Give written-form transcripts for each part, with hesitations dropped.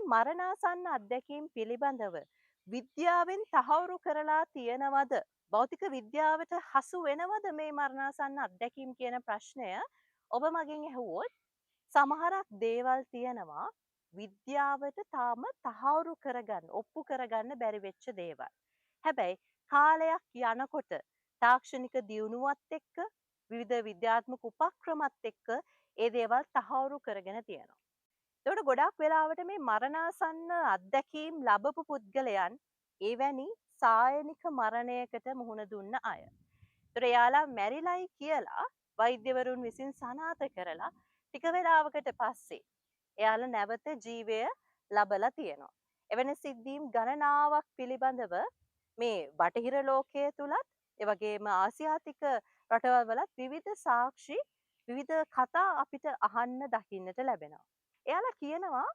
මේ මරණාසන්න අත්දැකීම් පිළිබඳව විද්‍යාවෙන් තහවුරු කරලා තියෙනවද? භෞතික විද්‍යාවට හසු වෙනවද මේ මරණාසන්න අත්දැකීම් කියන ප්‍රශ්නය ඔබ මගෙන් ඇහුවොත් සමහරක් දේවල් තියෙනවා විද්‍යාවට තාම තහවුරු කරගන්න, ඔප්පු කරගන්න බැරි වෙච්ච දේවල්. හැබැයි කාලයක් යනකොට තාක්ෂණික දියුණුවත් එක්ක විවිධ විද්‍යාත්මක උපක්‍රමත් එක්ක ඒ දේවල් තහවුරු කරගෙන තියෙනවා. එතකොට ගොඩාක් වෙලාවට මේ මරණාසන්න අත්දැකීම් ලබපු පුද්ගලයන් එවැනි සායනික මරණයකට මුහුණ දුන්න අය. ඒතර එයාලා මැරිලයි කියලා වෛද්‍යවරුන් විසින් සනාථ කරලා ටික වෙලාවකට පස්සේ එයාලා නැවත ජීවය ලබලා තියෙනවා. එවැනි සිද්ධීම් ගණනාවක් පිළිබඳව මේ බටහිර ලෝකයේ තුලත් ඒ වගේම ආසියාතික රටවල් වලත් විවිධ සාක්ෂි විවිධ කතා අපිට අහන්න දකින්නට ලැබෙනවා. එයාලා කියනවා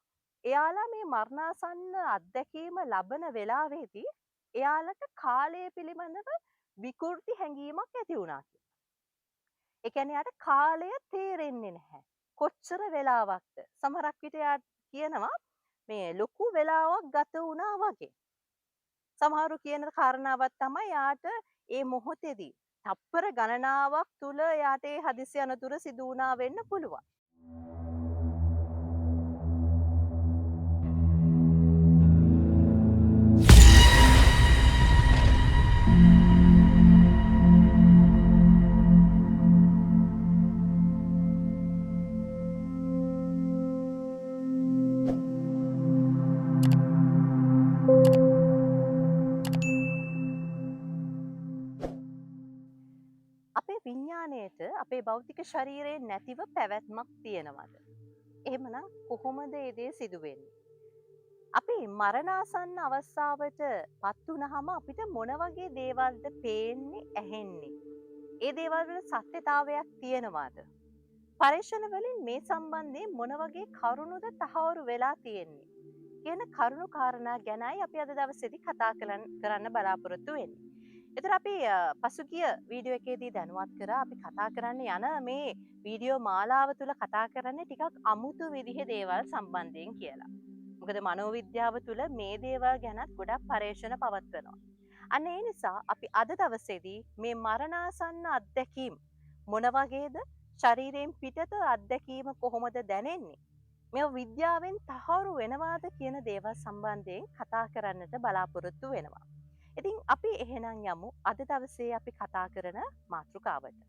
එයාලා මේ මරණාසන්න අත්දැකීම ලබන වෙලාවේදී එයාලට කාලය පිළිබඳව විකෘති හැඟීමක් ඇති වුණා කියලා. ඒ කියන්නේ යාට කාලය තේරෙන්නේ නැහැ. කොච්චර වෙලාවක්ද? සමහරක් විට යා කියනවා මේ ලොකු වෙලාවක් ගත වුණා වගේ. සමහරු කියන කාරණාවක් තමයි යාට ඒ මොහොතේදී තප්පර ගණනාවක් තුල යාට ඒ හදිසි අනතුර සිදු වුණා වෙන්න පුළුවන්. අපේ විඥාණයට අපේ භෞතික ශරීරයේ නැතිව පැවැත්මක් තියෙනවද? එහෙමනම් කොහොමද ඒ දේ සිදු වෙන්නේ? අපි මරණාසන්න අවස්ථාවට පත් වුනහම අපිට මොන වගේ දේවල්ද පේන්නේ, ඇහෙන්නේ? ඒ දේවල් වල සත්‍යතාවයක් තියෙනවද? පරීක්ෂණ වලින් මේ සම්බන්ධයෙන් මොන වගේ කරුණුද තහවුරු වෙලා තියෙන්නේ? කියන කරුණු කාරණා ගැනයි අපි අද දවසේදී කතා කරන්න බලාපොරොත්තු වෙන්නේ. එතකොට අපි පසුගිය වීඩියෝ එකේදී දැනුවත් කරා අපි කතා කරන්න යන මේ වීඩියෝ මාලාව තුළ කතා කරන්නේ ටිකක් අමුතු විදිහේ දේවල් සම්බන්ධයෙන් කියලා. මොකද මනෝවිද්‍යාව තුළ මේ දේවල් ගැනත් ගොඩක් පරීක්ෂණ පවත්වනවා. අන්න ඒ නිසා අපි අද දවසේදී මේ මරණාසන්න අත්දැකීම් මොන වගේද? ශරීරයෙන් පිටත අත්දැකීම කොහොමද දැනෙන්නේ? මේ විද්‍යාවෙන් තහවුරු වෙනවාද කියන දේවල් සම්බන්ධයෙන් කතා කරන්නට බලාපොරොත්තු වෙනවා. ඉතින් අපි එහෙනම් යමු අද දවසේ අපි කතා කරන මාතෘකාවට.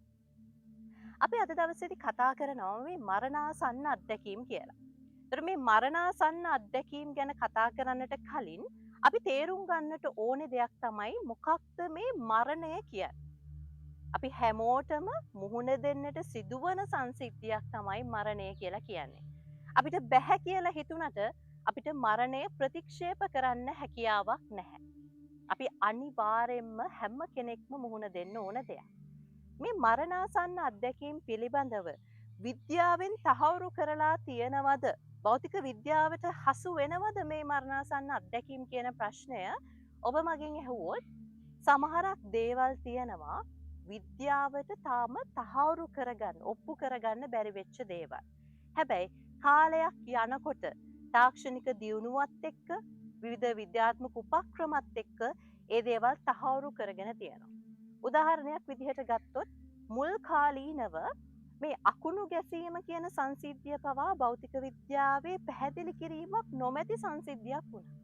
අපි අද දවසේදී කතා කරනවා මේ මරණාසන්න අත්දැකීම් කියලා. ඒතර මේ මරණාසන්න අත්දැකීම් ගැන කතා කරන්නට කලින් අපි තේරුම් ගන්නට ඕනේ දෙයක් තමයි මොකක්ද මේ මරණය කියන්නේ. අපි හැමෝටම මුහුණ දෙන්නට සිදුවන සංසිද්ධියක් තමයි මරණය කියලා කියන්නේ. අපිට බැහැ කියලා හිතුණට අපිට මරණය ප්‍රතික්ෂේප කරන්න හැකියාවක් නැහැ. අපි අනිවාර්යෙන්ම හැම කෙනෙක්ම මුහුණ දෙන්න ඕන දෙයක්. මේ මරණාසන්න අත්දැකීම් පිළිබඳව විද්‍යාවෙන් තහවුරු කරලා තියෙනවද? භෞතික විද්‍යාවට හසු වෙනවද මේ මරණාසන්න අත්දැකීම් කියන ප්‍රශ්නය ඔබ මගෙන් ඇහුවොත් සමහරක් දේවල් තියෙනවා විද්‍යාවට තාම තහවුරු කරගන්න, ඔප්පු කරගන්න බැරි වෙච්ච දේවල්. හැබැයි කාලයක් යනකොට තාක්ෂණික දියුණුවත් එක්ක විවිධ විද්‍යාත්මක උපක්‍රමත් එක්ක ඒ දේවල් තහවුරු කරගෙන තියෙනවා. උදාහරණයක් විදිහට ගත්තොත් මුල් කාලීනව මේ අකුණු ගැසීම කියන සංසිද්ධිය පවා භෞතික විද්‍යාවේ පැහැදිලි කිරීමක් නොමැති සංසිද්ධියක් වුණා.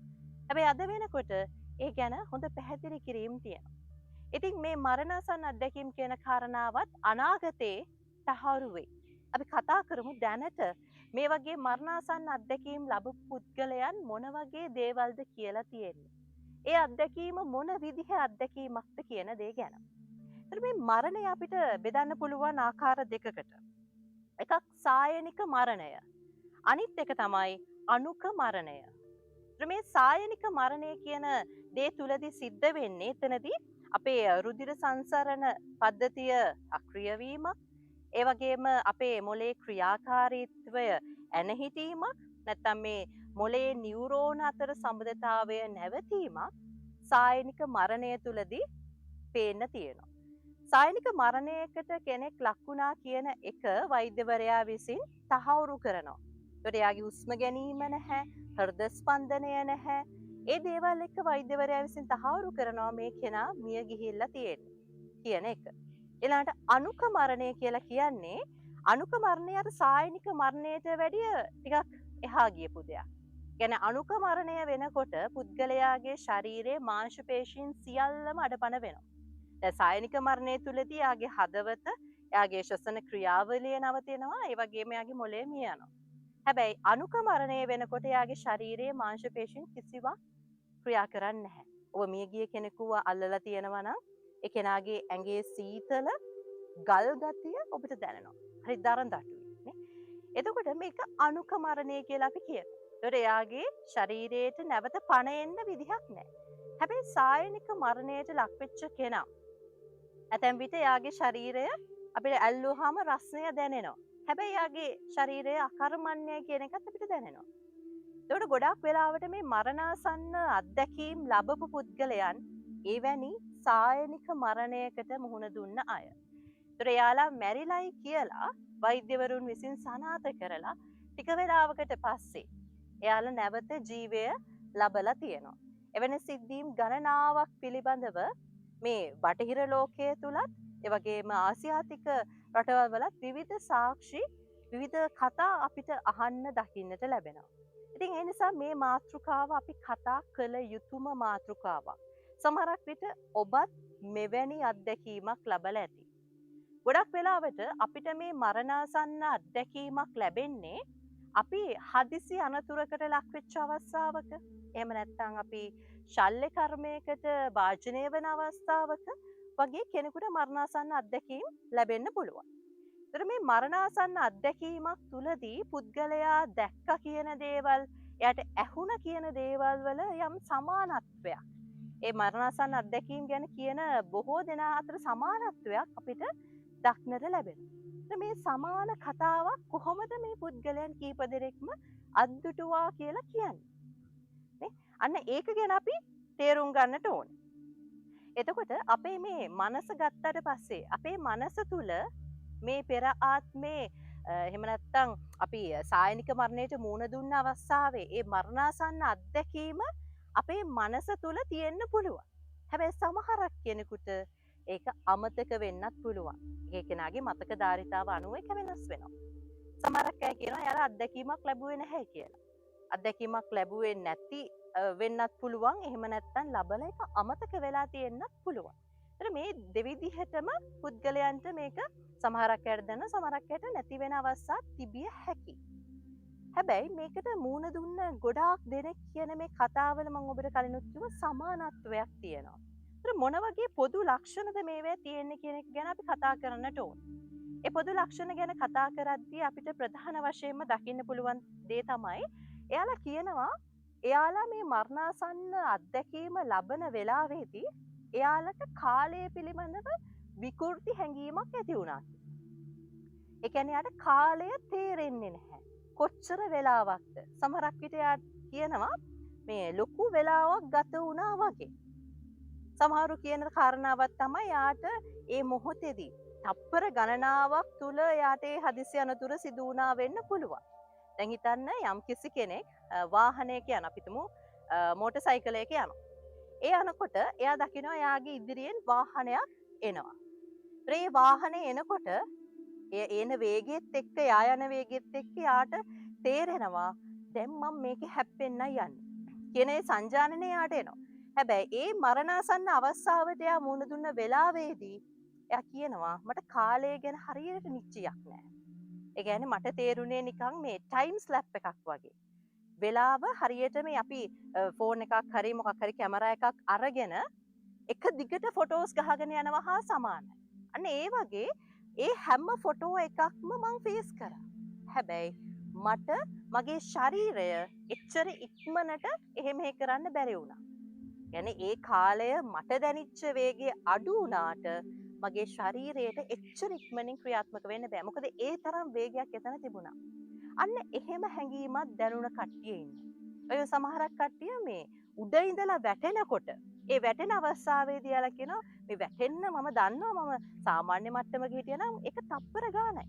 හැබැයි අද වෙනකොට ඒ ගැන හොඳ පැහැදිලි කිරීම් තියෙනවා. ඉතින් මේ මරණාසන්න අත්දැකීම් කියන කාරණාවත් අනාගතේ තහවුරු වෙයි. අපි කතා කරමු දැනට මේ වගේ මරණාසන්න අත්දැකීම් ලැබපු පුද්ගලයන් මොන වගේ දේවල්ද කියලා තියෙන්නේ. ඒ අත්දැකීම මොන විදිහේ අත්දැකීමක්ද කියන දේ ගැන. ඒතර මේ මරණය අපිට බෙදන්න පුළුවන් ආකාර දෙකකට. එකක් සායනික මරණය. අනිත් එක තමයි අණුක මරණය. ඒතර මේ සායනික මරණය කියන දේ තුලදී සිද්ධ වෙන්නේ එතනදී අපේ රුධිර සංසරණ පද්ධතිය අක්‍රිය වීමක්, ඒ වගේම අපේ මොලේ ක්‍රියාකාරීත්වය ඇනහිටීමක්, නැත්නම් මේ මොලේ නියුරෝන අතර සම්බන්ධතාවය නැවතීමක් සායනික මරණය තුලදී පේන්න තියෙනවා. සායනික මරණයකට කෙනෙක් ලක් වුණා කියන එක වෛද්‍යවරයා විසින් තහවුරු කරනවා. ඒකට එයාගේ හුස්ම ගැනීම නැහැ, හෘද ස්පන්දනය නැහැ. ඒ දේවල් එක්ක වෛද්‍යවරයා විසින් තහවුරු කරනවා මේ කෙනා මිය ගිහිල්ලා තියෙන්නේ කියන එක. ඊළඟට අනුක මරණය කියලා කියන්නේ අනුක මරණය අර සායනික මරණයට වැඩිය ටිකක් එහා ගියපු දෙයක්. කියන්නේ අනුක මරණය වෙනකොට පුද්ගලයාගේ ශරීරයේ මාංශ පේශීන් සියල්ලම අඩපණ වෙනවා. දැන් සායනික මරණය තුලදී යාගේ හදවත, යාගේ ශ්වසන ක්‍රියාවලිය නවතිනවා, ඒ වගේම යාගේ මොළය මිය යනවා. හැබැයි අනුක මරණය වෙනකොට යාගේ ශරීරයේ මාංශ පේශීන් කිසිවක් ක්‍රියා කරන්නේ නැහැ. ඔබ මියගිය කෙනෙකුව අල්ලලා තියෙනවා නම් ඒ කෙනාගේ ඇඟේ සීතල ගල් ගතිය ඔබට දැනෙනවා. හරි දරදඬුයි නේ. එතකොට මේක අනුක මරණය කියලා අපි කියනවා. ඒතකොට එයාගේ ශරීරයට නැවත පණ එන්න විදිහක් නැහැ. හැබැයි සායනික මරණයට ලක්වෙච්ච කෙනා ඇතැම් විට එයාගේ ශරීරය අපිට ඇල්ලුවාම රස්නය දැනෙනවා. හැබැයි එයාගේ ශරීරය අකර්මණ්‍යයි කියන එකත් අපිට දැනෙනවා. එතකොට ගොඩාක් වෙලාවට මේ මරණාසන්න අත්දැකීම් ලබපු පුද්ගලයන් එවැනි සායනික මරණයකට මුහුණ දුන්න අය. ඒතර එයාලා මැරිලයි කියලා වෛද්‍යවරුන් විසින් සනාථ කරලා ටික වෙලාවකට පස්සේ එයාලා නැවත ජීවය ලබලා තියෙනවා. එවැනි සිද්ධීම් ගණනාවක් පිළිබඳව මේ බටහිර ලෝකයේ තුලත් ඒ වගේම ආසියාතික රටවල් වලත් විවිධ සාක්ෂි විවිධ කතා අපිට අහන්න දකින්නට ලැබෙනවා. ඉතින් ඒ නිසා මේ මාතෘකාව අපි කතා කළ යුතුම මාතෘකාවක්. සමහරක් විට ඔබත් මෙවැනි අත්දැකීමක් ලබලා ඇති. ගොඩක් වෙලාවට අපිට මේ මරණාසන්න අත්දැකීමක් ලැබෙන්නේ අපි හදිසි අනතුරකට ලක්වෙච්ච අවස්ථාවක. එහෙම නැත්නම් අපි ශල්‍ය කර්මයකට භාජනය වෙන අවස්ථාවක වගේ කෙනෙකුට මරණාසන්න අත්දැකීම් ලැබෙන්න පුළුවන්. ඒතර මේ මරණාසන්න අත්දැකීමක් තුලදී පුද්ගලයා දැක්ක කියන දේවල්, එයාට ඇහුණ කියන දේවල් වල යම් සමානත්වයක්, ඒ මරණාසන්න අත්දැකීම් ගැන කියන බොහෝ දෙනා අතර සමානත්වයක් අපිට දක්නට ලැබෙනවා. මේ සමාන කතාවක් කොහොමද මේ පුද්ගලයන් කීප දෙනෙක්ම අද්දුටුවා කියලා කියන්නේ? නේ? අන්න ඒක ගැන අපි තේරුම් ගන්නට ඕනේ. එතකොට අපේ මේ මනස ගත්තට පස්සේ අපේ මනස තුල මේ පෙර ආත්මේ එහෙම නැත්නම් අපි සායනික මරණයට මුහුණ දුන්න අවස්ථාවේ ඒ මරණාසන්න අත්දැකීම අපේ මනස තුල තියෙන්න පුළුවන්. හැබැයි සමහරක් කෙනෙකුට ඒක අමතක වෙන්නත් පුළුවන්. ඒ කෙනාගේ මතක ධාරිතාව අනුව ඒක වෙනස් වෙනවා. සමහරක් අය කියනවා යාලා අත්දැකීමක් ලැබුවේ නැහැ කියලා. අත්දැකීමක් ලැබුවේ නැති වෙන්නත් පුළුවන්. එහෙම නැත්නම් ලබලා ඒක අමතක වෙලා තියෙන්නත් පුළුවන්. ඒතර මේ දෙවිදිහටම පුද්ගලයන්ට මේක සමහරක් අයට දැන සමහරක් අයට නැති වෙන අවස්ථා තිබිය හැකියි. හැබැයි මේකට මූණ දුන්න ගොඩාක් දෙනෙක් කියන මේ කතාවල මම ඔබට කලිනුත් කිව්ව සමානත්වයක් තියෙනවා. ඒතර මොන වගේ පොදු ලක්ෂණද මේවා තියෙන්නේ කියන එක ගැන අපි කතා කරන්නට ඕන. ඒ පොදු ලක්ෂණ ගැන කතා කරද්දී අපිට ප්‍රධාන වශයෙන්ම දකින්න පුළුවන් දේ තමයි එයාලා කියනවා එයාලා මේ මරණාසන්න අත්දැකීම ලබන වෙලාවේදී එයාලට කාලය පිළිබඳව විකෘති හැඟීමක් ඇති වුණා. ඒ කියන්නේ යාට කාලය තේරෙන්නේ නැහැ. කොච්චර වෙලාවක්ද? සමහරක් විට යා කියනවා මේ ලොකු වෙලාවක් ගත වුණා වගේ. සමහරු කියන කාරණාවක් තමයි යාට ඒ මොහොතේදී තප්පර ගණනාවක් තුල යාට ඒ හදිසි අනතුර සිදු වුණා වෙන්න පුළුවන්. දැන් හිතන්න යම්කිසි කෙනෙක් වාහනයක යන අපි තුමු මෝටර් සයිකලයක යනවා. ඒ යනකොට එයා දකිනවා එයාගේ ඉදිරියෙන් වාහනයක් එනවා. ඒ වාහනේ එනකොට එන වේගෙත් එක්ක යා යන වේගෙත් එක්ක යාට තේරෙනවා දැන් මම මේකේ හැප්පෙන්නයි යන්නේ කියන ඒ සංජානනය යාට එනවා. හැබැයි ඒ මරණාසන්න අවස්ථාවට යා මුහුණ දුන්න වෙලාවේදී එයා කියනවා මට කාලය ගැන හරියට නිශ්චයක් නැහැ. ඒ කියන්නේ මට තේරුනේ නිකන් මේ ටයිම් ස්ලැප් එකක් වගේ. වෙලාව හරියට මේ අපි ෆෝන් එකක් හරි මොකක් හරි කැමරා එකක් අරගෙන එක දිගට ෆොටෝස් ගහගෙන යනවා හා සමානයි. අන්න ඒ වගේ ඒ හැම ෆොටෝ එකක්ම මං ෆේස් කරා. හැබැයි මට මගේ ශරීරය එච්චර ඉක්මනට එහෙම කරන්න බැරි වුණා. يعني ඒ කාලය මට දැනිච්ච වේගය අඩු වුණාට මගේ ශරීරයට එච්චර ඉක්මනින් ක්‍රියාත්මක වෙන්න බෑ. මොකද ඒ තරම් වේගයක් එතන තිබුණා. අන්න එහෙම හැඟීමක් දැනුණ කට්ටිය ඉන්නේ. ඔය සමහරක් කට්ටිය මේ උඩ ඉඳලා වැටෙනකොට ඒ වැටෙන අවස්ථාවේදී යාලා කියනවා මේ වැටෙන්න මම දන්නවා මම සාමාන්‍ය මට්ටමක හිටියනම් ඒක තප්පර ගානයි.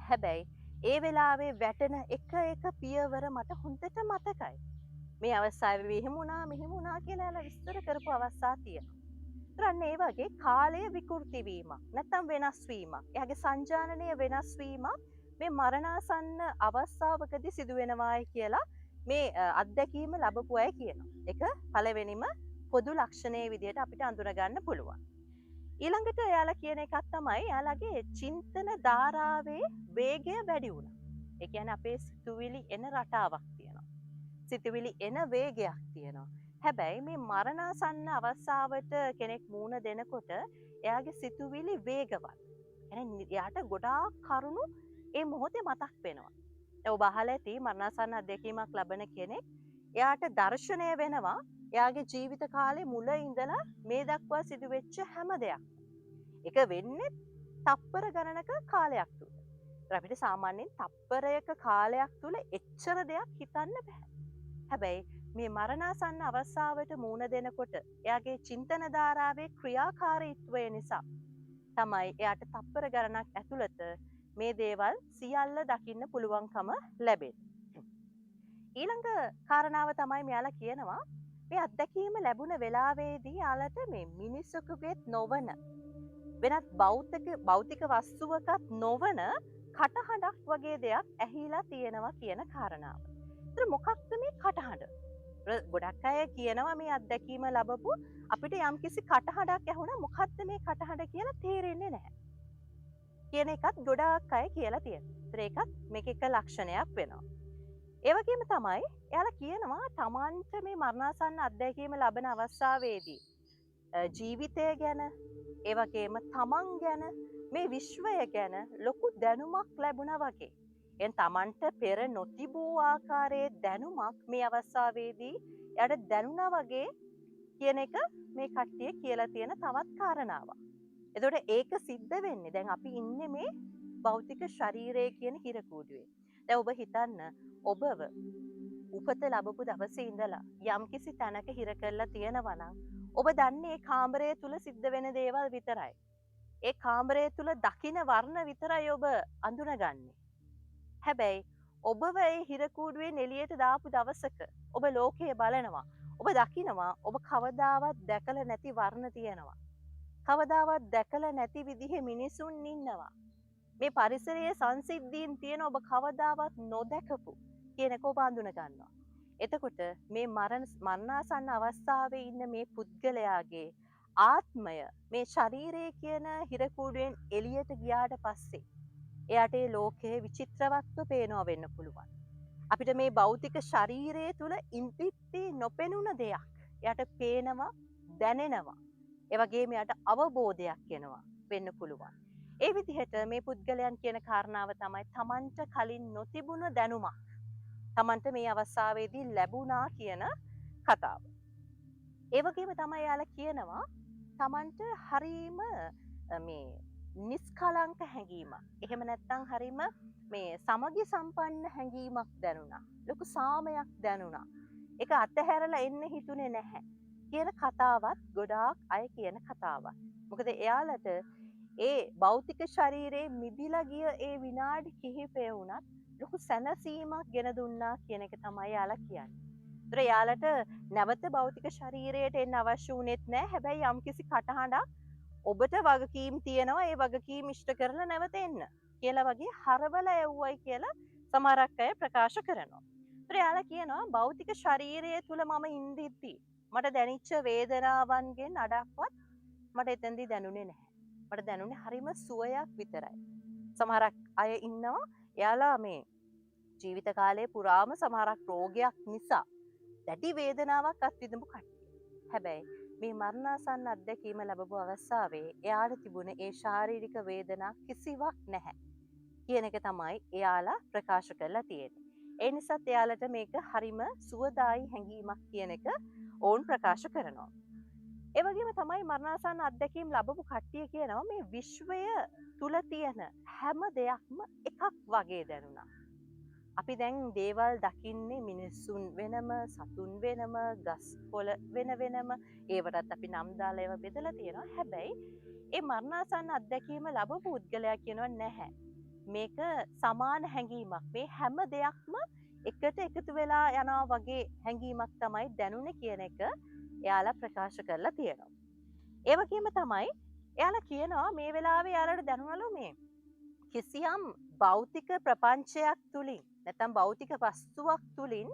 හැබැයි ඒ වෙලාවේ වැටෙන එක පියවර මට හොඳට මතකයි. මේ අවස්ථාවේ මෙහෙම වුණා මෙහෙම වුණා කියලා එයාලා විස්තර කරපු අවස්ථා තියෙනවා. ඒතරන්න ඒ වගේ කාලය විකෘති වීමක් නැත්නම් වෙනස් වීමක්. එයාගේ සංජානනය වෙනස් වීමක් මේ මරණාසන්න අවස්ථාවකදී සිදු වෙනවායි කියලා මේ අත්දැකීම ලැබපු අය කියනවා. ඒක පළවෙනිම පොදු ලක්ෂණයේ විදිහට අපිට අඳුර ගන්න පුළුවන්. ඊළඟට එයාලා කියන එකක් තමයි එයාලගේ චින්තන ධාරාවේ වේගය වැඩි වුණා. ඒ කියන්නේ අපේ සිතුවිලි එන රටාවක් තියෙනවා. සිතුවිලි එන වේගයක් තියෙනවා. හැබැයි මේ මරණාසන්න අවස්ථාවට කෙනෙක් මූණ දෙනකොට එයාගේ සිතුවිලි වේගවත්. එයාට ගොඩාක් කරුණු ඒ මොහොතේ මතක් වෙනවා. ඔබ අහලා ඇති මරණාසන්න අත්දැකීමක් ලබන කෙනෙක් එයාට දර්ශනය වෙනවා එයාගේ ජීවිත කාලේ මුල ඉඳලා මේ දක්වා සිදුවෙච්ච හැම දෙයක්. ඒක වෙන්නේ තප්පර ගණනක කාලයක් තුල. අපිට සාමාන්‍යයෙන් තප්පරයක කාලයක් තුල එච්චර දෙයක් හිතන්න බෑ. හැබැයි මේ මරණාසන්න අවස්ථාවට මූණ දෙනකොට එයාගේ චින්තන ධාරාවේ ක්‍රියාකාරීත්වය නිසා තමයි එයාට තප්පර ගණනක් ඇතුළත මේ දේවල් සියල්ල දකින්න පුළුවන්කම ලැබෙන්නේ. ඊළඟ කාරණාව තමයි මෙයාලා කියනවා මේ අත්දැකීම ලැබුණ වෙලාවේදී යාලට මේ මිනිස්සුකුගේත් නොවන වෙනත් භෞතික වස්තුවකත් නොවන කටහඬක් වගේ දෙයක් ඇහිලා තියෙනවා කියන කාරණාව. ඒතර මොකක්ද මේ කටහඬ? ගොඩක් අය කියනවා මේ අත්දැකීම ලැබපු අපිට යම්කිසි කටහඬක් ඇහුණා මොකක්ද මේ කටහඬ කියලා තේරෙන්නේ නැහැ. කියන එකත් ගොඩාක් අය කියලා තියෙනවා. ඒතර ඒකත් මේක එක ලක්ෂණයක් වෙනවා. ඒ වගේම තමයි එයාලා කියනවා තමන්ට මේ මරණාසන්න අත්දැකීම ලබන අවස්ථාවේදී ජීවිතය ගැන ඒ වගේම තමන් ගැන මේ විශ්වය ගැන ලොකු දැනුමක් ලැබුණා වගේ. එන් තමන්ට පෙර නොතිබූ ආකාරයේ දැනුමක් මේ අවස්ථාවේදී එයාට දැනුණා වගේ කියන එක මේ කට්ටිය කියලා තියෙන තවත් කාරණාවක්. එතකොට ඒක සිද්ධ වෙන්නේ දැන් අපි ඉන්නේ මේ භෞතික ශරීරය කියන හිරකූඩුවේ. දැන් ඔබ හිතන්න ඔබව උපත ලැබපු දවසේ ඉඳලා යම්කිසි තැනක හිර කරලා තියෙනවා නම් ඔබ දන්නේ ඒ කාමරය තුල සිද්ධ වෙන දේවල් විතරයි. ඒ කාමරය තුල දකින වර්ණ විතරයි ඔබ අඳුනගන්නේ. හැබැයි ඔබව ඒ හිරකූඩුවෙන් එළියට දාපු දවසක ඔබ ලෝකය බලනවා. ඔබ දකිනවා ඔබ කවදාවත් දැකලා නැති වර්ණ තියෙනවා. කවදාවත් දැකලා නැති විදිහේ මිනිසුන් ඉන්නවා. මේ පරිසරයේ සංසිද්ධීන් තියෙන ඔබ කවදාවත් නොදැකපු කියනක ඔබ අඳුන ගන්නවා. එතකොට මේ මරණාසන්න අවස්ථාවේ ඉන්න මේ පුද්ගලයාගේ ආත්මය මේ ශරීරය කියන හිරකූඩුවෙන් එළියට ගියාට පස්සේ එයාට ඒ ලෝකයේ විචිත්‍රවත්ව පේනවා වෙන්න පුළුවන්. අපිට මේ භෞතික ශරීරය තුල ඉන්පිත්ති නොපෙනුන දෙයක් එයාට පේනවා දැනෙනවා. ඒ වගේම එයාට අවබෝධයක් එනවා වෙන්න පුළුවන්. ඒ විදිහට මේ පුද්ගලයන් කියන කාරණාව තමයි තමන්ට කලින් නොතිබුණ දැනුමක් තමන්ට මේ අවස්ථාවේදී ලැබුණා කියන කතාව. ඒ වගේම තමයි යාලා කියනවා තමන්ට හරීම මේ නිස්කලංක හැඟීමක්. එහෙම නැත්නම් හරීම මේ සමගි සම්පන්න හැඟීමක් දැනුණා. ලොකු සාමයක් දැනුණා. ඒක අතහැරලා එන්න හිතුනේ නැහැ කියන කතාවත් ගොඩාක් අය කියන කතාවක්. මොකද එයාලට ඒ භෞතික ශරීරයේ මිදිලා ගිය ඒ විනාඩි කිහිපය වුණත් ලොකු සැනසීමක් ගෙන දුන්නා කියන එක තමයි යාලා කියන්නේ. ඒතර යාලට නැවත භෞතික ශරීරයට එන්න අවශ්‍ය වුණෙත් නැහැ. හැබැයි යම්කිසි කටහඬක් ඔබට වගකීම් තියෙනවා ඒ වගකීම් ඉෂ්ට කරලා නැවත එන්න කියලා වගේ හරවලා යවුවයි කියලා සමහරක් අය ප්‍රකාශ කරනවා. ඒතර යාලා කියනවා භෞතික ශරීරය තුල මම ඉඳිද්දි මට දැනෙච්ච වේදනාවන්ගෙන් අඩක්වත් මට එතෙන්දී දැනුනේ නැහැ. මට දැනුනේ හරිම සුවයක් විතරයි. සමහරක් අය ඉන්නවා එයාලා මේ ජීවිත කාලයේ පුරාම සමහරක් රෝගයක් නිසා දැඩි වේදනාවක් අත්විඳපු කට්ටිය. හැබැයි මේ මරණාසන්න අත්දැකීම ලැබපු අවස්ථාවේ එයාට තිබුණ ඒ ශාරීරික වේදනා කිසිවක් නැහැ කියන එක තමයි එයාලා ප්‍රකාශ කරලා තියෙන්නේ. ඒ නිසාත් එයාලට මේක හරිම සුවදායි හැඟීමක් කියන එක ඔවුන් ප්‍රකාශ කරනවා. ඒ වගේම තමයි මරණාසන්න අත්දැකීම් ලැබපු කට්ටිය කියනවා මේ විශ්වය තුල තියෙන හැම දෙයක්ම එකක් වගේ දැනුණා. අපි දැන් දේවල් දකින්නේ මිනිස්සුන් වෙනම, සතුන් වෙනම, ගස් කොළ වෙනම ඒවටත් අපි නම් දාලා ඒවා බෙදලා තියෙනවා. හැබැයි ඒ මරණාසන්න අත්දැකීම ලැබපු පුද්ගලයා කියනවා නැහැ. මේක සමාන හැඟීමක්. මේ හැම දෙයක්ම එකට එකතු වෙලා යනවා වගේ හැඟීමක් තමයි දැනුනේ කියන එක එයාලා ප්‍රකාශ කරලා තියෙනවා. ඒ වගේම තමයි එයාලා කියනවා මේ වෙලාවේ එයාලට දැනුණලු මේ කිසියම් භෞතික ප්‍රපංචයක් තුලින් නැත්නම් භෞතික වස්තුවක් තුලින්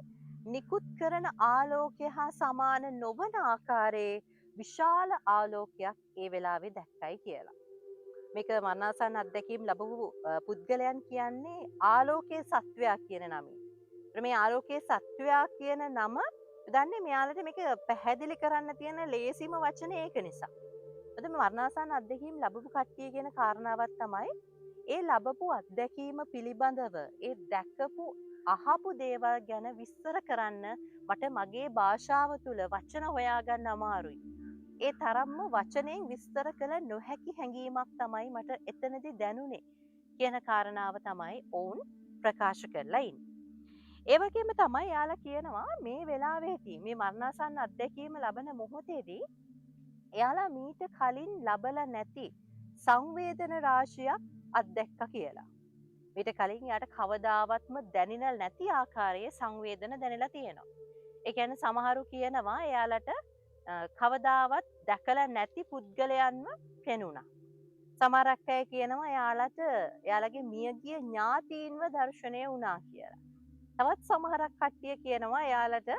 නිකුත් කරන ආලෝකය හා සමාන නොවන ආකාරයේ විශාල ආලෝකයක් ඒ වෙලාවේ දැක්කයි කියලා. මේක මරණාසන්න අත්දැකීම් ලැබපු පුද්ගලයන් කියන්නේ ආලෝකයේ සත්වයා කියන නමින්. මේ ආලෝකයේ සත්වයා කියන නම දන්නේ මෙයාලට මේක පැහැදිලි කරන්න තියෙන ලේසිම වචනේ ඒක නිසා. මොකද මේ මරණාසන්න අත්දැකීම් ලැබපු කට්ටිය කියන කාරණාවක් තමයි ඒ ලැබපු අත්දැකීම පිළිබඳව ඒ දැකපු අහපු දේවල් ගැන විස්තර කරන්න මට මගේ භාෂාව තුළ වචන හොයාගන්න අමාරුයි. ඒ තරම්ම වචනයෙන් විස්තර කළ නොහැකි හැඟීමක් තමයි මට එතනදි දැනුනේ කියන කාරණාව තමයි ඔවුන් ප්‍රකාශ කරලා ඉන්නේ. ඒ වගේම තමයි යාලා කියනවා මේ වෙලාවේදී මේ මරණාසන්න අත්දැකීම ලබන මොහොතේදී එයාලා මීට කලින් ලබලා නැති සංවේදන රාශියක් අත්දැක්කා කියලා. මීට කලින් යාට කවදාවත්ම දැනෙන නැති ආකාරයේ සංවේදන දැනෙලා තියෙනවා. ඒ කියන්නේ සමහරු කියනවා එයාලට කවදාවත් දැකලා නැති පුද්ගලයන්ව පෙනුණා. සමහරක් අය කියනවා එයාලගේ මියගිය ඥාතීන්ව දර්ශනය වුණා කියලා. තවත් සමහරක් කට්ටිය කියනවා එයාලට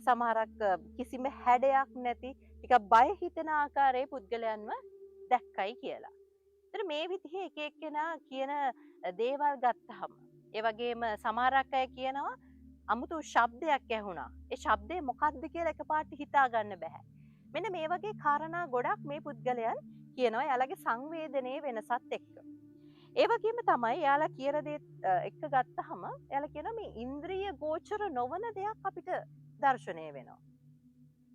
සමහරක් කිසිම හැඩයක් නැති ටිකක් බය හිතෙන ආකාරයේ පුද්ගලයන්ව දැක්කයි කියලා. ඒතර මේ විදිහේ එක එක්කෙනා කියන දේවල් ගත්තහම ඒ වගේම සමහරක් අය කියනවා අමුතු ශබ්දයක් ඇහුණා. ඒ ශබ්දේ මොකක්ද කියලා එකපාරට හිතා ගන්න බෑ. මෙන්න මේ වගේ කාරණා ගොඩක් මේ පුද්ගලයන් කියනවා එයාලගේ සංවේදනයේ වෙනසත් එක්ක. ඒ වගේම තමයි එයාලා කියන දේ එක්ක ගත්තහම එයාලා කියනවා මේ ඉන්ද්‍රිය ගෝචර නොවන දෙයක් අපිට දර්ශනය වෙනවා.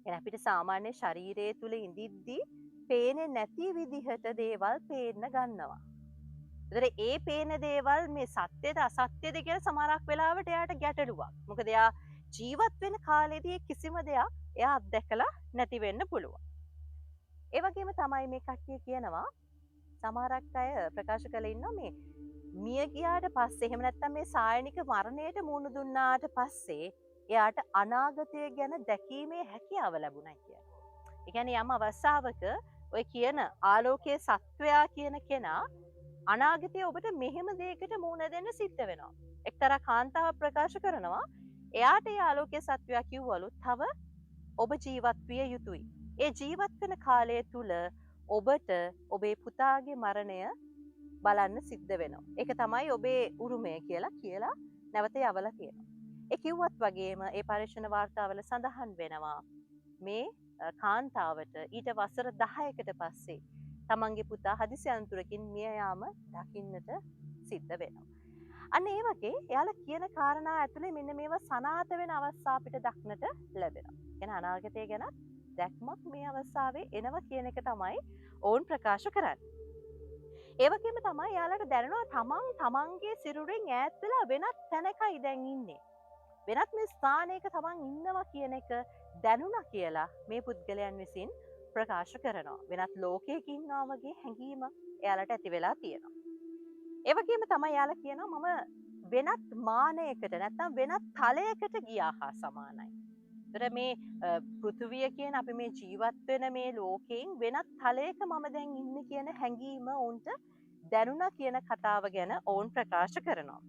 එහෙනම් අපිට සාමාන්‍ය ශරීරයේ තුල ඉඳිද්දී පේන්නේ නැති විදිහට දේවල් පේන්න ගන්නවා. ඒතර ඒ පේන දේවල් මේ සත්‍යද අසත්‍යද කියලා සමහරක් වෙලාවට එයාට ගැටලුවක්. මොකද එයා ජීවත් වෙන කාලෙදී කිසිම දෙයක් එයා අත්දැකලා නැති වෙන්න පුළුවන්. ඒ වගේම තමයි මේ කට්ටිය කියනවා සමහරක් අය ප්‍රකාශ කළේ ඉන්නවා මේ මිය ගියාට පස්සේ එහෙම නැත්නම් මේ සායනික මරණයට මුහුණ දුන්නාට පස්සේ එයාට අනාගතය ගැන දැකීමේ හැකියාව ලැබුණා කියලා. ඒ කියන්නේ යම් අවස්ථාවක ඔය කියන ආලෝකයේ සත්වයා කියන කෙනා අනාගතයේ ඔබට මෙහෙම දෙයකට මුහුණ දෙන්න සිද්ධ වෙනවා. එක්තරා කාන්තාවක් ප්‍රකාශ කරනවා එයාට ඒ ආලෝකයේ සත්වයා කිව්වලු තව ඔබ ජීවත් විය යුතුයි. ඒ ජීවත් වෙන කාලය තුල ඔබට ඔබේ පුතාගේ මරණය බලන්න සිද්ධ වෙනවා. ඒක තමයි ඔබේ උරුමය කියලා නැවත යවලා තියෙනවා. ඒ කිව්වත් වගේම ඒ පරීක්ෂණ වාර්තාවල සඳහන් වෙනවා මේ කාන්තාවට ඊට වසර 10කට පස්සේ තමන්ගේ පුතා හදිසි අනතුරකින් මිය යාම දකින්නට සිද්ධ වෙනවා. අන්න ඒ වගේ එයාලා කියන කාරණා ඇතුලේ මෙන්න මේවා සනාථ වෙන අවස්ථා අපිට දක්නට ලැබෙනවා. කියන අනාගතය ගැන දැක්මක් මේ අවස්ථාවේ එනවා කියන එක තමයි ඔවුන් ප්‍රකාශ කරන්නේ. ඒ වගේම තමයි එයාලට දැනෙනවා තමන්ගේ සිරුරෙන් ඈත් වෙලා වෙනත් තැනකයි දැන් ඉන්නේ. වෙනත් මේ ස්ථානයක තමන් ඉන්නවා කියන එක දැනුණා කියලා මේ පුද්ගලයන් විසින් ප්‍රකාශ කරනවා. වෙනත් ලෝකයක ඉන්නවා වගේ හැඟීමක් එයාලට ඇති වෙලා තියෙනවා. ඒ වගේම තමයි එයාලා කියනවා මම වෙනත් මානයකට නැත්නම් වෙනත් තලයකට ගියා හා සමානයි. ඒතර මේ පෘථුවිය කියන අපි මේ ජීවත් වෙන මේ ලෝකයෙන් වෙනත් තලයක මම දැන් ඉන්නේ කියන හැඟීම ඔවුන්ට දැනුණා කියන කතාව ගැන ඔවුන් ප්‍රකාශ කරනවා.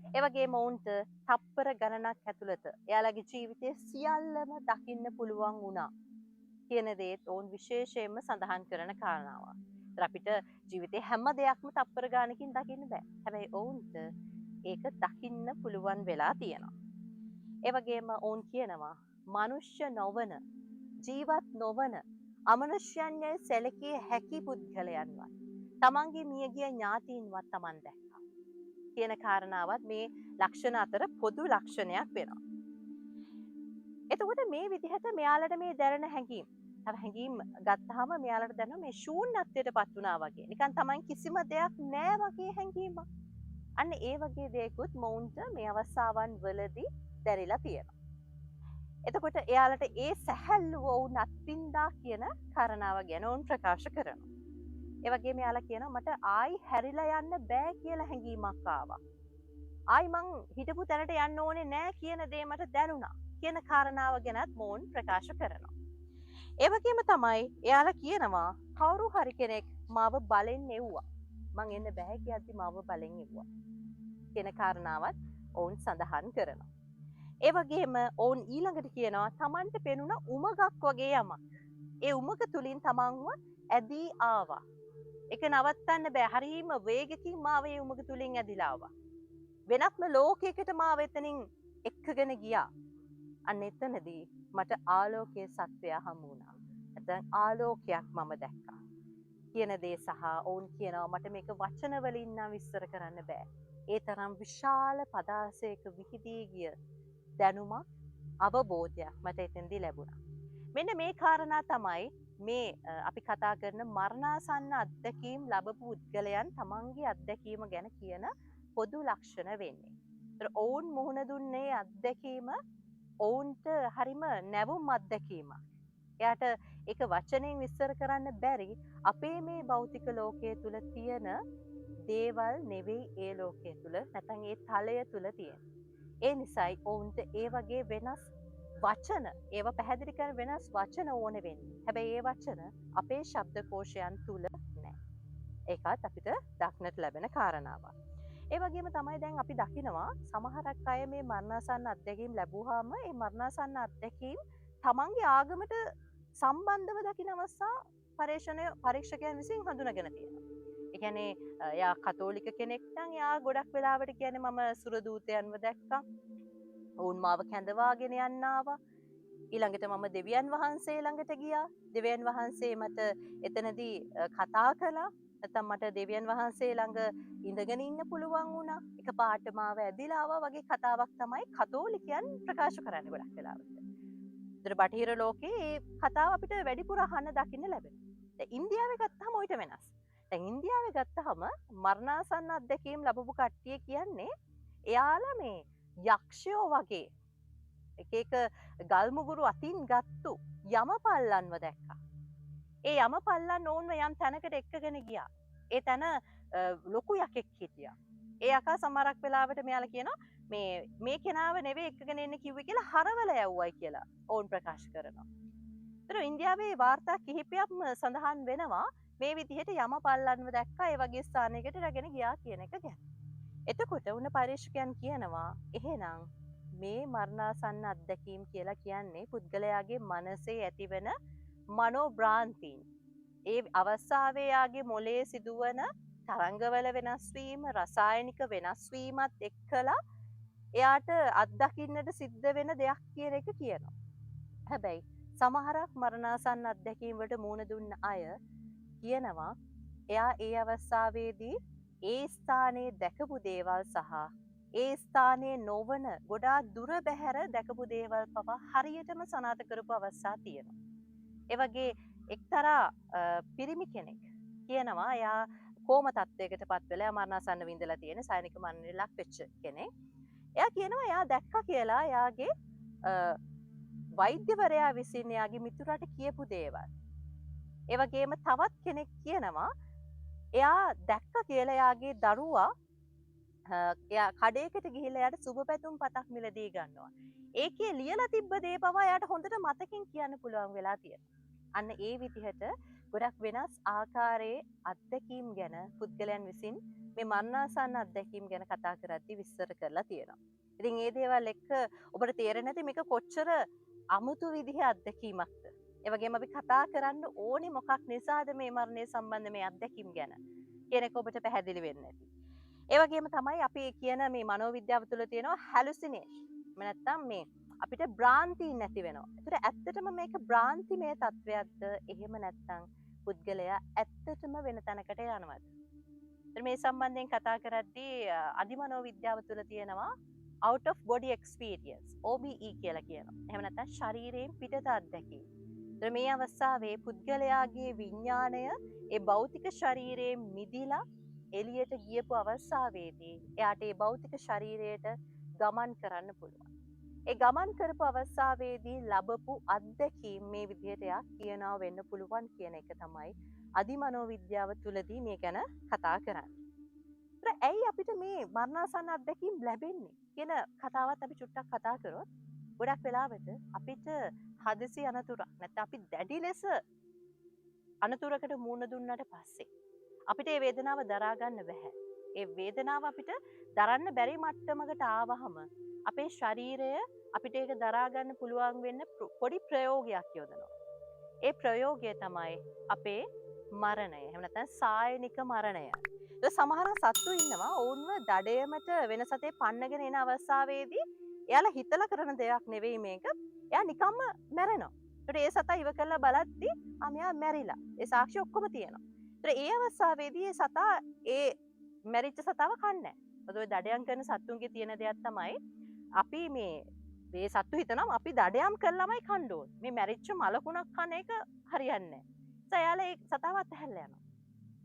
ඒ වගේම ඔවුන්ට තප්පර ගණනක් ඇතුළත එයාලගේ ජීවිතයේ සියල්ලම දකින්න පුළුවන් වුණා කියන දේත් ඔවුන් විශේෂයෙන්ම සඳහන් කරන කාරණාවක්. අපිට ජීවිතේ හැම දෙයක්ම තප්පර ගානකින් දකින්න බෑ. හැබැයි ඔවුන්ට ඒක දකින්න පුළුවන් වෙලා තියෙනවා. ඒ වගේම ඔවුන් කියනවා මනුෂ්‍ය නොවන ජීවත් නොවන අමනුෂ්‍යයන්ගේ සැලකිය හැකි පුද්ගලයන්වත් තමන්ගේ මියගිය ඥාතීන්වත් තමන් දැක්කා කියන කාරණාවත් මේ ලක්ෂණ අතර පොදු ලක්ෂණයක් වෙනවා. එතකොට මේ විදිහට මෙයාලට මේ දැනෙන හැඟීම් හැඟීම් ගත්තාම මෙයාලට දැනෙන මේ ශූන්‍යත්වයට පත් වුණා වගේ. නිකන් තමන් කිසිම දෙයක් නෑ වගේ හැඟීමක්. අන්න ඒ වගේ දේකුත් මොවුන්ට මේ අවස්ථාවන් වලදී දැරිලා තියෙනවා. එතකොට එයාලට ඒ සැහැල්ලුව ඔවුන් අත්විඳා කියන කාරණාව ගැන ඔවුන් ප්‍රකාශ කරනවා. ඒ වගේම යාලා කියනවා මට ආයි හැරිලා යන්න බෑ කියලා හැඟීමක් ආවා. ආයි මං හිටපු තැනට යන්න ඕනේ නෑ කියන දේ මට දැනුණා කියන කාරණාව ගැනත් මොවුන් ප්‍රකාශ කරනවා. ඒ වගේම තමයි එයාලා කියනවා කවුරු හරි කෙනෙක් මාව බලෙන් එව්වා. මං එන්න බෑ කියද්දි මාව බලෙන් එව්වා කියන කාරණාවත් ඔවුන් සඳහන් කරනවා. ඒ වගේම ඔවුන් ඊළඟට කියනවා තමන්ට පෙනුණ උමගක් වගේ යමක්. ඒ උමග තුලින් තමන්ව ඇදී ආවා. ඒක නවත්තන්න බෑ. හරීම වේගකින් මාව ඒ උමග තුලින් ඇදිලා ආවා. වෙනත්ම ලෝකයකට මාව එතනින් එක්කගෙන ගියා. අන්න එතනදී මට ආලෝකයේ සත්වයා හමු වුණා. නැත්නම් ආලෝකයක් මම දැක්කා. කියන දේ සහ ඔවුන් කියනවා මට මේක වචන වලින් නම් විස්තර කරන්න බෑ. ඒ තරම් විශාල පදාසයක විහිදී ගිය දැනුමක් අවබෝධයක් මට එතෙන්දී ලැබුණා. මෙන්න මේ කාරණා තමයි මේ අපි කතා කරන මරණාසන්න අත්දැකීම් ලැබපු පුද්ගලයන් තමන්ගේ අත්දැකීම ගැන කියන පොදු ලක්ෂණ වෙන්නේ. ඒතර ඔවුන් මුහුණ දුන්නේ අත්දැකීම ඔවුන්ට හරිම නැවුම් අත්දැකීමක්. එයාට ඒක වචනෙන් විස්තර කරන්න බැරි අපේ මේ භෞතික ලෝකයේ තුල තියෙන දේවල් නෙවෙයි ඒ ලෝකයේ තුල නැත්නම් ඒ තලය තුල තියෙන. ඒ නිසායි ඔවුන්ට ඒ වගේ වෙනස් වචන ඒව පැහැදිලි කරන වෙනස් වචන ඕන වෙන්නේ. හැබැයි ඒ වචන අපේ ශබ්දකෝෂයන් තුල නැහැ. ඒකත් අපිට දක්නට ලැබෙන කාරණාවක්. ඒ වගේම තමයි දැන් අපි දකිනවා සමහරක් අය මේ මරණාසන්න අත්දැකීම් ලැබුවාම ඒ මරණාසන්න අත්දැකීම් තමන්ගේ ආගමට සම්බන්ධව දකින අවස්ථා පරීක්ෂකයන් විසින් හඳුනගෙන තියෙනවා. ඒ කියන්නේ එයා කතෝලික කෙනෙක් නම් එයා ගොඩක් වෙලාවට කියන්නේ මම සුරදූතයන්ව දැක්කා. ඔවුන් මාව කැඳවාගෙන යන්න ආවා. ඊළඟට මම දෙවියන් වහන්සේ ළඟට ගියා. දෙවියන් වහන්සේ මට එතනදී කතා කළා. නැත්නම් මට දෙවියන් වහන්සේ ළඟ ඉඳගෙන ඉන්න පුළුවන් වුණා. එකපාරට මාව ඇදිලා ආවා වගේ කතාවක් තමයි කතෝලිකයන් ප්‍රකාශ කරන්නේ ගොඩක් වෙලාවට. ඒතර බටහිර ලෝකේ මේ කතාව අපිට වැඩිපුර අහන්න දකින්න ලැබෙනවා. දැන් ඉන්දියාවේ ගත්තාම ඊට වෙනස්. දැන් ඉන්දියාවේ ගත්තාම මරණාසන්න අත්දැකීම් ලැබපු කට්ටිය කියන්නේ එයාලා මේ යක්ෂයෝ වගේ එක එක ගල් මුගුරු අතින් ගත්තු යමපල්ලන්ව දැක්කා. ඒ යමපල්ලන් ඕන්ව යම් තැනකට එක්කගෙන ගියා. ඒ තැන ලොකු යකෙක් හිටියා. ඒ යකා සමහරක් වෙලාවට මෙයාලා කියනවා මේ කෙනාව නෙවෙයි එක්කගෙන එන්න කිව්වේ කියලා හරවල යවුවයි කියලා ඔවුන් ප්‍රකාශ කරනවා. ඒතර ඉන්දියාවේ වාර්තා කිහිපයක්ම සඳහන් වෙනවා මේ විදිහට යමපල්ලන්ව දැක්කා ඒ වගේ ස්ථානයකට රැගෙන ගියා කියන එක ගැන. එතකොට උන පරීක්ෂකයන් කියනවා එහෙනම් මේ මරණාසන්න අත්දැකීම් කියලා කියන්නේ පුද්ගලයාගේ මනසේ ඇතිවන මනෝභ්‍රාන්තීන්. ඒ අවස්ථාවේ යාගේ මොලේ සිදුවන තරංගවල වෙනස්වීම රසායනික වෙනස්වීමත් එක්කලා එයාට අත්දකින්නට සිද්ධ වෙන දෙයක් කියන එක කියනවා. හැබැයි සමහරක් මරණාසන්න අත්දැකීම් වලට මුහුණ දුන්න අය කියනවා එයා ඒ අවස්ථාවේදී ඒ ස්ථානයේ දැකපු දේවල් සහ ඒ ස්ථානයේ නොවන ගොඩාක් දුර බැහැර දැකපු දේවල් පවා හරියටම සනාථ කරපු අවස්ථා තියෙනවා. ඒ වගේ එක්තරා පිරිමි කෙනෙක් කියනවා එයා කෝම තත්වයකට පත් වෙලා මරණාසන්න විඳලා තියෙන සායනික මරණයට ලක් වෙච්ච කෙනෙක්. එයා කියනවා එයා දැක්කා කියලා එයාගේ වෛද්‍යවරයා විසින් එයාගේ මිතුරට කියපු දේවල්. ඒ වගේම තවත් කෙනෙක් කියනවා එයා දැක්ක කියලා එයාගේ දරුවා එයා කඩේකට ගිහිල්ලා එයාට සුබ පැතුම් පතක් මිලදී ගන්නවා. ඒකේ ලියලා තිබ්බ දේ පවා එයාට හොඳට මතකින් කියන්න පුළුවන් වෙලා තියෙනවා. අන්න ඒ විදිහට ගොඩක් වෙනස් ආකාරයේ අත්දැකීම් ගැන පුද්ගලයන් විසින් මේ මරණාසන්න අත්දැකීම් ගැන කතා කරද්දී විස්තර කරලා තියෙනවා. ඉතින් මේ දේවල් එක්ක ඔබට තේරෙන්නේ නැති මේක කොච්චර අමුතු විදිහේ අත්දැකීමක්ද? ඒ වගේම අපි කතා කරන්න ඕනේ මොකක් නිසාද මේ මරණය සම්බන්ධ මේ අත්දැකීම් ගැන කියන එක ඔබට පැහැදිලි වෙන්නේ නැති. ඒ වගේම තමයි අපි කියන මේ මනෝවිද්‍යාව තුළ තියෙනවා හැලුසිනේෂන්. නැත්තම් මේ අපිට භ්‍රාන්ති නැති වෙනවා. ඒතර ඇත්තටම මේක භ්‍රාන්තිමය තත්වයක්ද එහෙම නැත්නම් පුද්ගලයා ඇත්තටම වෙන තැනකට යනවද? ඒතර මේ සම්බන්ධයෙන් කතා කරද්දී අධිමනෝවිද්‍යාව තුළ තියෙනවා out of body experience OBE කියලා කියනවා. එහෙම නැත්නම් ශරීරයෙන් පිටත අත්දැකීම්. ඒතර මේ අවස්ථාවේ පුද්ගලයාගේ විඥාණය ඒ භෞතික ශරීරයෙන් මිදිලා එළියට ගියපු අවස්ථාවේදී එයාට ඒ භෞතික ශරීරයට ගමන් කරන්න පුළුවන්. ඒ ගමන් කරපු අවස්ථාවේදී ලැබපු අත්දැකීම් මේ විදිහට එයා කියනවා වෙන්න පුළුවන් කියන එක තමයි අධිමනෝවිද්‍යාව තුළදී මේ ගැන කතා කරන්නේ. ඒත් ඇයි අපිට මේ මරණාසන්න අත්දැකීම් ලැබෙන්නේ කියන කතාවත් අපි චුට්ටක් කතා කරොත් ගොඩක් වෙලාවට අපිට හදිසි අනතුරක් නැත්නම් අපි දැඩි ලෙස අනතුරකට මුහුණ දුන්නාට පස්සේ අපිට ඒ වේදනාව දරා ගන්න බැහැ. ඒ වේදනාව අපිට දරන්න බැරි මට්ටමකට ආවහම අපේ ශරීරය අපිට ඒක දරා ගන්න පුළුවන් වෙන්න පොඩි ප්‍රයෝගයක් යොදනවා. ඒ ප්‍රයෝගය තමයි අපේ මරණය. එහෙම නැත්නම් සායනික මරණය. ඒක සමහර සත්තු ඉන්නවා ඔවුන්ව දඩයමට වෙන සතේ පන්නගෙන එන අවස්ථාවේදී එයාලා හිතලා කරන දෙයක් නෙවෙයි මේක. එයා නිකම්ම මැරෙනවා. ඒකට ඒ සතා ඉව කරලා බලද්දි මෙයා මැරිලා. ඒ සාක්ෂි ඔක්කොම තියෙනවා. ඒත් ඒ අවස්ථාවේදී ඒ සතා ඒ මැරිච්ච සතාව කන්නේ නැහැ. මොකද ඔය දඩයම් කරන සත්තුන්ගේ තියෙන දෙයක් තමයි අපි මේ සත්තු හිතනවා අපි දඩයම් කළාමයි කන්න ඕනේ. මේ මැරිච්ච මලකුණක් කන එක හරියන්නේ නැහැ. එයාලා ඒ සතාව අතහැරලා යනවා.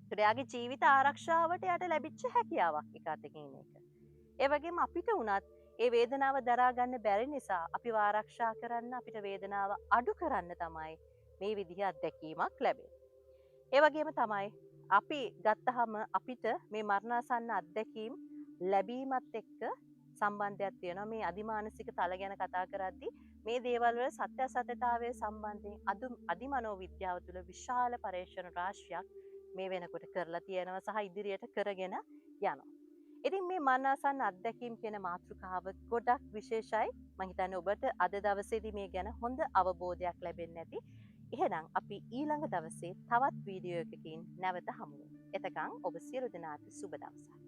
ඒත් එයාගේ ජීවිත ආරක්ෂාවට යට ලැබිච්ච හැකියාවක් එක අතකින් එක. ඒ වගේම අපිට උනත් ඒ වේදනාව දරා ගන්න බැරි නිසා අපිව ආරක්ෂා කරන්න අපිට වේදනාව අඩු කරන්න තමයි මේ විදිහ අත්දැකීමක් ලැබෙන්නේ. ඒ වගේම තමයි අපි ගත්තහම අපිට මේ මරණාසන්න අත්දැකීම් ලැබීමත් එක්ක සම්බන්ධයක් තියෙනවා. මේ අධිමානසික තල ගැන කතා කරද්දී මේ දේවල් වල සත්‍ය අසත්‍යතාවය සම්බන්ධයෙන් අධිමනෝවිද්‍යාව තුළ විශාල පරීක්ෂණ රාශියක් මේ වෙනකොට කරලා තියෙනවා සහ ඉදිරියට කරගෙන යනවා. ඉතින් මේ මරණාසන්න අත්දැකීම් කියන මාතෘකාව ගොඩක් විශේෂයි. මම හිතන්නේ ඔබට අද දවසේදී මේ ගැන හොඳ අවබෝධයක් ලැබෙන්න ඇති. එහෙනම් අපි ඊළඟ දවසේ තවත් වීඩියෝ එකකින් නැවත හමු වෙමු. එතකන් ඔබ සියලු දෙනාට සුබ දවසක්.